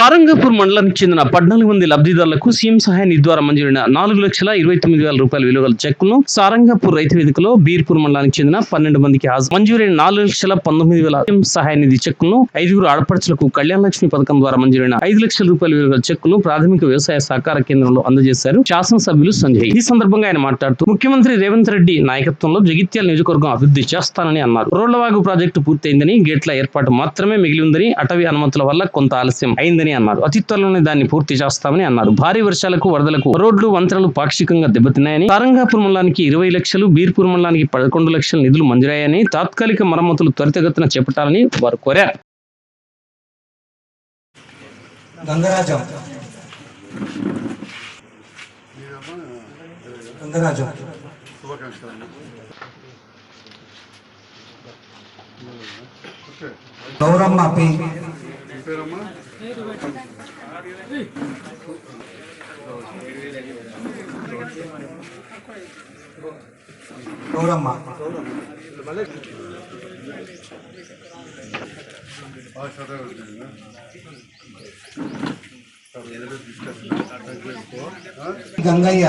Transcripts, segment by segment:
సారంగపూర్ మండలానికి చెందిన 14 మంది లబ్ధిదారులకు సీఎం సహాయ నిధి ద్వారా మంజూరైన 4,29,000 రూపాయల విలువగల చెక్కును సారంగపూర్ రైతు వేదికలో బీర్పూర్ మండలానికి చెందిన 12 మందికి మంజూరైన 4,19,000 సీఎం సహాయ నిధి చెక్కును 5 ఆడపడుచులకు కళ్యాణ లక్ష్మి పథకం ద్వారా మంజూరైన 5,00,000 రూపాయల విలువగల చెక్కును ప్రాథమిక వ్యవసాయ సహకార కేంద్రంలో అందజేశారు శాసనసభ్యులు సంజయ్. ఈ సందర్భంగా ఆయన మాట్లాడుతూ ముఖ్యమంత్రి రేవంత్ రెడ్డి నాయకత్వంలో జగిత్యాల నియోజకవర్గం అభివృద్ధి చేస్తానని అన్నారు. రోళ్లవాగు ప్రాజెక్టు పూర్తయిందని, గేట్ల ఏర్పాటు మాత్రమే మిగిలి ఉందని, అటవీ అనుమతుల వల్ల కొంత ఆలస్యం అయిందని అన్నారు. అతి త్వరలోనే దాన్ని పూర్తి చేస్తామని అన్నారు. భారీ వర్షాలకు వరదలకు రోడ్లు వంతెనలు పాక్షికంగా దెబ్బతిన్నాయని, సారంగపూర్ మండలానికి 20 లక్షలు, బీర్పూర్ మండలానికి 11 లక్షల నిధులు మంజూరయ్యాయని, తాత్కాలిక మరమ్మతులు త్వరితగతిన చేపట్టాలని వారు కోరారు. గౌరమ్మ గౌరమ్మ గంగయ్య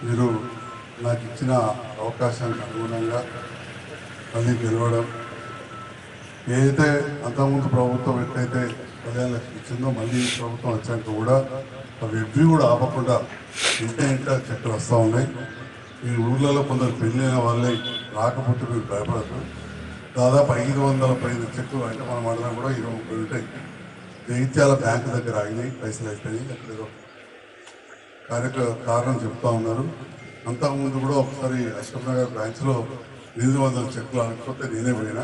మీరు నాకు ఇచ్చిన అవకాశానికి అనుగుణంగా మళ్ళీ గెలవడం, ఏదైతే అంతకుముందు ప్రభుత్వం ఎట్లయితే కళ్యాణ లక్ష్మి ఇచ్చిందో మళ్ళీ ప్రభుత్వం వచ్చాక కూడా అవి ఎవ్వి కూడా ఆపకుండా ఇంట చెట్లు వస్తూ ఉన్నాయి. ఈ ఊళ్ళలో కొందరు పెళ్ళైన వాళ్ళే రాకపోతే మీరు భయపడతారు. దాదాపు 500 పైన చెట్లు అంటే మన మండలం కూడా 20-30 ఉంటాయి. జగిత్యాల బ్యాంకు దగ్గర ఆగినాయి, పైసలు అయిపోయినాయి. అక్కడ ఏదో కారణం చెప్తా ఉన్నారు. అంతకుముందు కూడా ఒకసారి అశోక్ నగర్ బ్రాంచ్లో 800 చెట్లు అనుకుంటే నేనే పోయినా.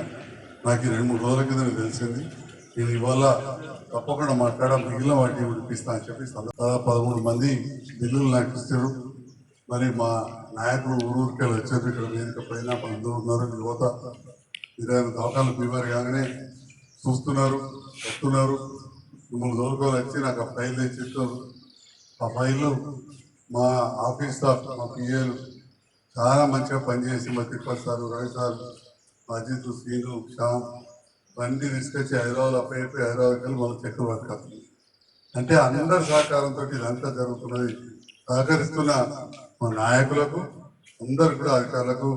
నాకు 2-3 రోజుల కింద తెలిసింది. నేను ఇవాళ తప్పకుండా మిగిలిన వాటిని విడిపిస్తా అని చెప్పి 13 మంది బిల్లులు నాకు ఇస్తారు. మరి మా నాయకులు ఊరూరికే వచ్చారు. ఇక్కడ వేదిక పైన అందరూ ఉన్నారు. యువత 20 దవాఖాలు బీమారి కాగానే చూస్తున్నారు, వస్తున్నారు. 3 రోజులు వచ్చి నాకు ఆ ఫైల్ తెచ్చి ఇస్తారు. ఆ ఫైళ్ళు మా ఆఫీస్ స్టాఫ్, మా పిఏలు చాలా మంచిగా పనిచేసి మా తిరుపతి సార్, రవి సార్, అజిత్, శ్రీను, శ్యామ్ బండి తీసుకొచ్చి హైదరాబాద్కి వెళ్ళి మనం చెక్కులు పట్టుకొస్తుంది. అంటే అందరి సహకారంతో ఇదంతా జరుగుతున్నది. సహకరిస్తున్న మా నాయకులకు, అందరు కూడా అధికారులకు,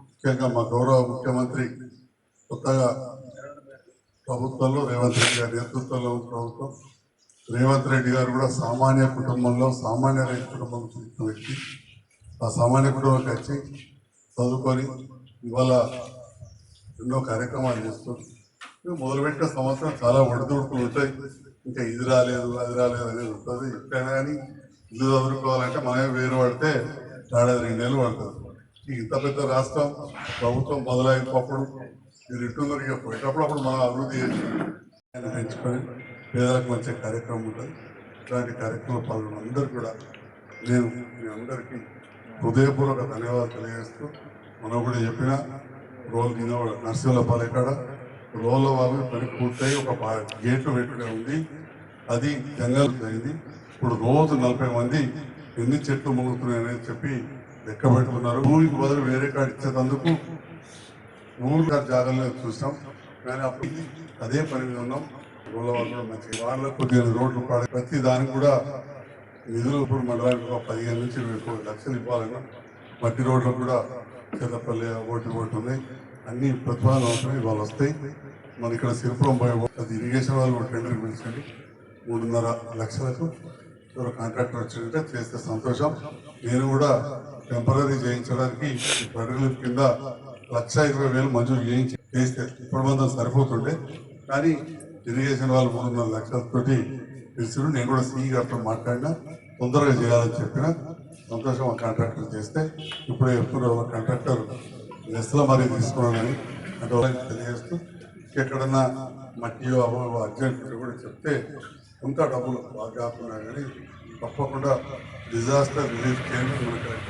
ముఖ్యంగా మా గౌరవ ముఖ్యమంత్రి కొత్తగా ప్రభుత్వంలో రేవంత్ రెడ్డి గారి నేతృత్వంలో ప్రభుత్వం, రేవంత్ రెడ్డి గారు కూడా సామాన్య కుటుంబంలో, సామాన్య రైతు కుటుంబంలో చూసిన వ్యక్తి. ఆ సామాన్య కుటుంబంకి వచ్చి చదువుకొని ఇవాళ ఎన్నో కార్యక్రమాలు చేస్తారు. మొదలుపెట్టిన సంవత్సరం చాలా ఒడిదుడుకులు ఉంటాయి. ఇంకా ఇది రాలేదు, అది రాలేదు అనేది ఉంటుంది. ఎప్పుడైనా కానీ ఇల్లు చదువుకోవాలంటే మనమే వేరు పడితే 2 నెలలు పడుతుంది. ఇంత పెద్ద రాష్ట్రం ప్రభుత్వం మొదలైనప్పుడు మీరు ఇటున్నరికి పోయేటప్పుడు అప్పుడు మనం అభివృద్ధి చేసి పెంచుకొని పేదలకు మంచి కార్యక్రమం ఉంటుంది. ఇట్లాంటి కార్యక్రమం పాల్గొన్న అందరూ కూడా నేను మీ అందరికీ హృదయపూర్వక ధన్యవాదాలు తెలియజేస్తూ, మనం కూడా చెప్పిన నర్సింహుల పాలెకాడ రోడ్ల వాళ్ళు పని పూర్తయి ఒక గేట్లు పెట్టుకునే ఉంది. అది జంగల్ అయింది. ఇప్పుడు రోజు 40 మంది ఎన్ని చెట్లు ముగుతున్నాయి అనేది చెప్పి లెక్క పెట్టుకున్నారు. భూమికి బదులు వేరే కాడ ఇచ్చేందుకు ఊరు జాగాల్లో చూసాం. కానీ అప్పుడు అదే పని మీద ఉన్నాం. రోడ్ల వాళ్ళు కూడా మంచి వాళ్ళకు కొద్దిగా రోడ్లు పాడే ప్రతి దానికి కూడా నిధులు ఇప్పుడు మండలానికి ఒక 15 నుంచి 20 లక్షలు ఇవ్వాలన్నా. మట్టి రోడ్లకు కూడా చెల్లపల్లి ఓటు ఉన్నాయి. అన్ని ప్రతిపాదనలు అవసరం ఇవాళ వస్తాయి. మన ఇక్కడ సిరిపురం పోయే అది ఇరిగేషన్ వాళ్ళు టెండర్ పిలిచండి 3.5 లక్షలకు ఎవరు కాంట్రాక్టర్ వచ్చినట్టే చేస్తే సంతోషం. నేను కూడా టెంపరీ చేయించడానికి ఫ్లడ్ రిలీఫ్ కింద 1,20,000 మంజూరు చేస్తే ఇప్పుడు మందం సరిపోతుండే, కానీ ఇరిగేషన్ వాళ్ళు 3.5 లక్షలతోటి పిలిచారు. నేను కూడా సిఈ గారితో మాట్లాడినా తొందరగా చేయాలని చెప్పిన సంతోషం. ఆ కాంట్రాక్టర్ చేస్తే ఇప్పుడే ఎప్పుడు కాంట్రాక్టర్ లెస్లో మరీ తీసుకున్నానని అంటే వాళ్ళకి తెలియజేస్తూ, ఎక్కడన్నా మట్టియో అవో అర్జెంట్ కూడా చెప్తే కొంత డబ్బులు బాగా కాకుండా కానీ తప్పకుండా డిజాస్టర్ రిలీఫ్ చేయండి మనకి